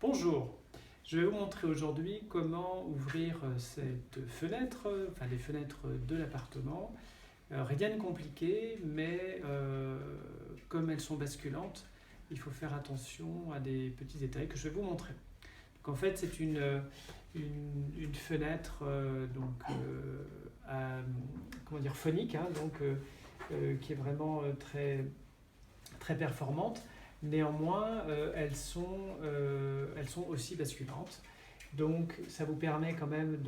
Bonjour, je vais vous montrer aujourd'hui comment ouvrir cette fenêtre, enfin les fenêtres de l'appartement. Rien de compliqué, mais comme elles sont basculantes, il faut faire attention à des petits détails que je vais vous montrer. Donc en fait, c'est une fenêtre comment dire, phonique, hein, qui est vraiment très performante. Néanmoins, elles sont aussi basculantes. Donc ça vous permet quand même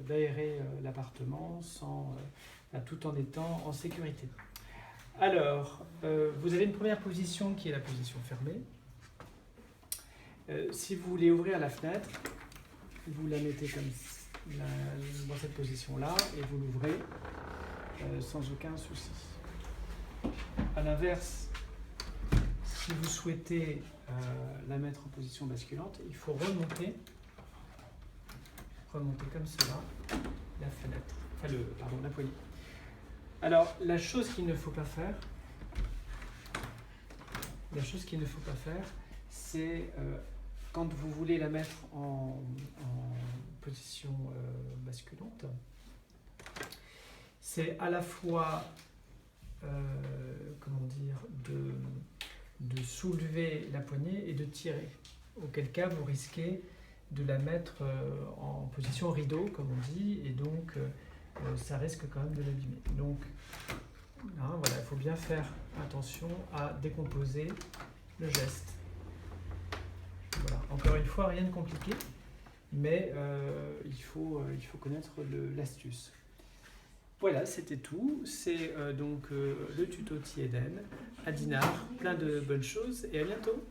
d'aérer l'appartement tout en étant en sécurité. Alors, vous avez une première position qui est la position fermée. Si vous voulez ouvrir la fenêtre, vous la mettez dans cette position-là et vous l'ouvrez sans aucun souci. À l'inverse, si vous souhaitez la mettre en position basculante, il faut remonter comme cela la fenêtre, la poignée. Alors, la chose qu'il ne faut pas faire, c'est quand vous voulez la mettre en position basculante, c'est à la fois de soulever la poignée et de tirer. Auquel cas, vous risquez de la mettre en position rideau, comme on dit, et donc ça risque quand même de l'abîmer. Donc, voilà, il faut bien faire attention à décomposer le geste. Voilà. Encore une fois, rien de compliqué, mais il faut connaître l'astuce. Voilà, c'était tout. C'est le tuto Tieden à Dinard. Plein de bonnes choses et à bientôt.